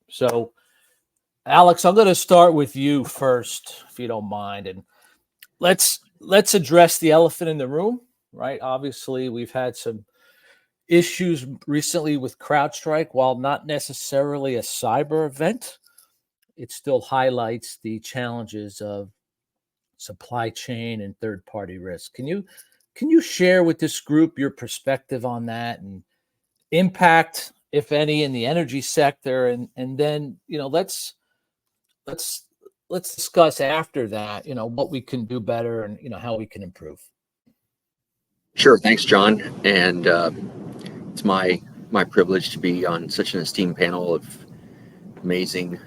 So, Alex, I'm going to start with you first, if you don't mind, and let's address the elephant in the room, right? Obviously, we've had some issues recently with CrowdStrike. While not necessarily a cyber event, it still highlights the challenges of supply chain and third-party risk. Can you share with this group your perspective on that and impact, if any, in the energy sector? And then, let's discuss after that, what we can do better and, how we can improve. Sure. Thanks, John. And it's my privilege to be on such an esteemed panel of amazing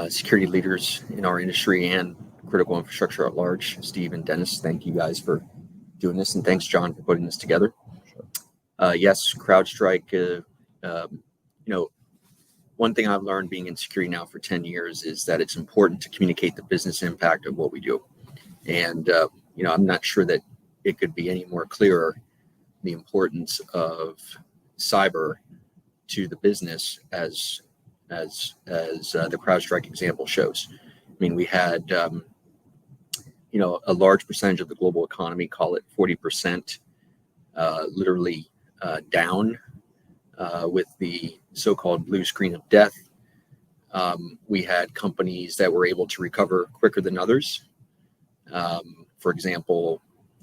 security leaders in our industry and critical infrastructure at large. Steve and Dennis, thank you guys for doing this, and thanks, John, for putting this together. Yes, CrowdStrike. One thing I've learned being in security now for 10 years is that it's important to communicate the business impact of what we do. And I'm not sure that it could be any more clearer the importance of cyber to the business as the CrowdStrike example shows. I mean, we had a large percentage of the global economy, call it 40%, literally down with the so-called blue screen of death. We had companies that were able to recover quicker than others. For example,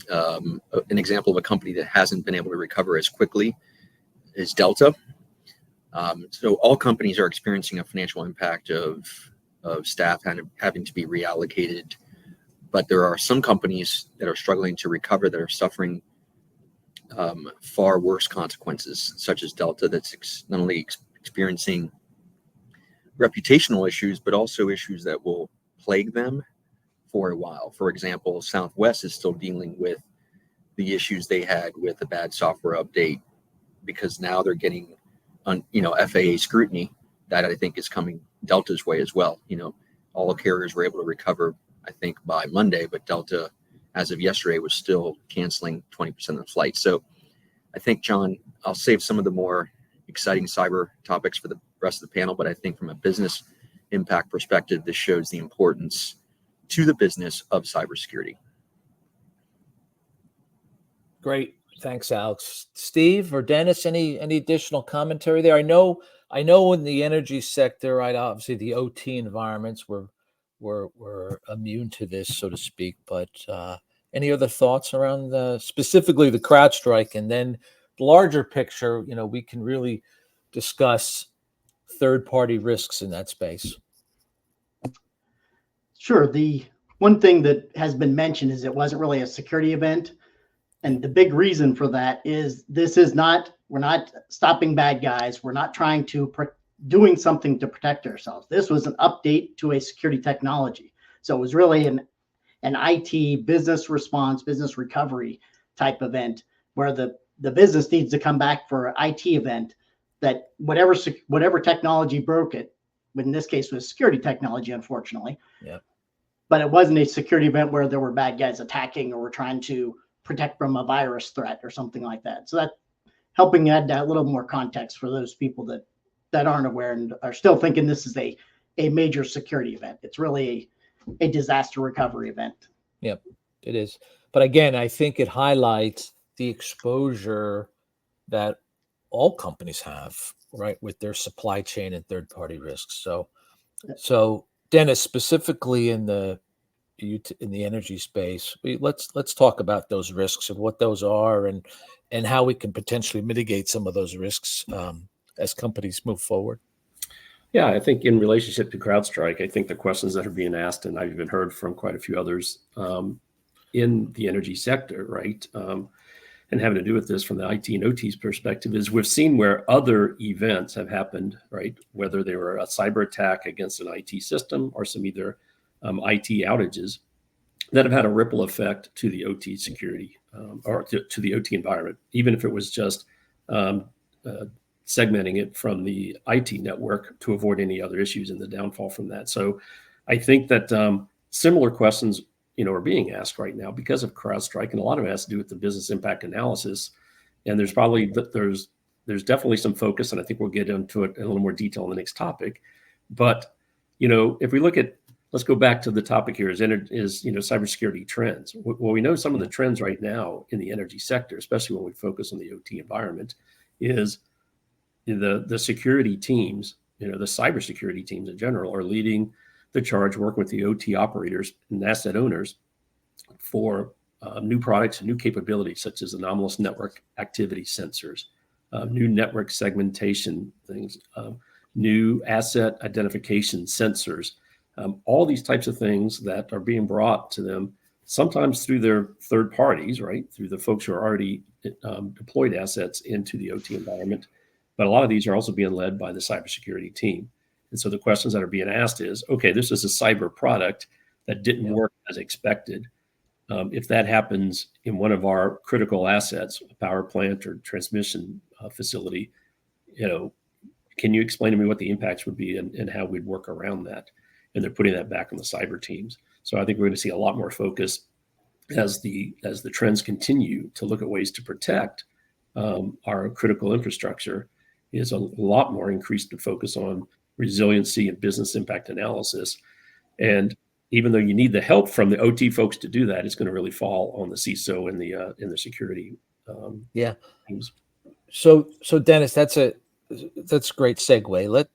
an example of a company that hasn't been able to recover as quickly is Delta. So all companies are experiencing a financial impact of staff having to be reallocated, but there are some companies that are struggling to recover that are suffering far worse consequences, such as Delta, that's not only experiencing reputational issues, but also issues that will plague them for a while. For example, Southwest is still dealing with the issues they had with the bad software update, because now they're getting FAA scrutiny that I think is coming Delta's way as well. All carriers were able to recover, I think, by Monday, but Delta, as of yesterday, was still canceling 20% of the flights. So I think, John, I'll save some of the more exciting cyber topics for the rest of the panel, but I think from a business impact perspective, this shows the importance to the business of cybersecurity. Great. Thanks, Alex. Steve or Dennis, any additional commentary there? I know in the energy sector, right, obviously the OT environments were immune to this, so to speak, but any other thoughts around specifically the CrowdStrike, and then the larger picture, we can really discuss third-party risks in that space. Sure. The one thing that has been mentioned is it wasn't really a security event. And the big reason for that is we're not stopping bad guys. We're not trying to doing something to protect ourselves. This was an update to a security technology. So it was really an IT business response, business recovery type event where the business needs to come back for an IT event that whatever technology broke it, but in this case was security technology, unfortunately. Yeah. But it wasn't a security event where there were bad guys attacking or were trying to protect from a virus threat or something like that. So that helping add that little more context for those people that aren't aware and are still thinking this is a major security event. It's really a disaster recovery event. Yep, it is. But again, I think it highlights the exposure that all companies have, right, with their supply chain and third-party risks. So Dennis, specifically in the energy space, let's talk about those risks and what those are and how we can potentially mitigate some of those risks as companies move forward. Yeah, I think in relationship to CrowdStrike, I think the questions that are being asked, and I've even heard from quite a few others in the energy sector, right, and having to do with this from the IT and OT's perspective, is we've seen where other events have happened, right, whether they were a cyber attack against an IT system or some either IT outages that have had a ripple effect to the OT security or to the OT environment, even if it was just segmenting it from the IT network to avoid any other issues and the downfall from that. So I think that similar questions, are being asked right now because of CrowdStrike, and a lot of it has to do with the business impact analysis. And there's definitely some focus, and I think we'll get into it in a little more detail in the next topic, But, you know, if we look at, let's go back to the topic here is cybersecurity trends. Well, we know some of the trends right now in the energy sector, especially when we focus on the OT environment, is the security teams, the cybersecurity teams in general are leading the charge, working with the OT operators and asset owners for new products and new capabilities, such as anomalous network activity sensors, new network segmentation things, new asset identification sensors, all these types of things that are being brought to them, sometimes through their third parties, right? Through the folks who are already deployed assets into the OT environment. But a lot of these are also being led by the cybersecurity team. And so the questions that are being asked is, okay, this is a cyber product that didn't work as expected. If that happens in one of our critical assets, a power plant or transmission facility, can you explain to me what the impacts would be and how we'd work around that? And they're putting that back on the cyber teams. So I think we're going to see a lot more focus as the trends continue to look at ways to protect our critical infrastructure. Is a lot more increased focus on resiliency and business impact analysis. And even though you need the help from the OT folks to do that, it's going to really fall on the CISO and the security teams. So Dennis, that's a great segue.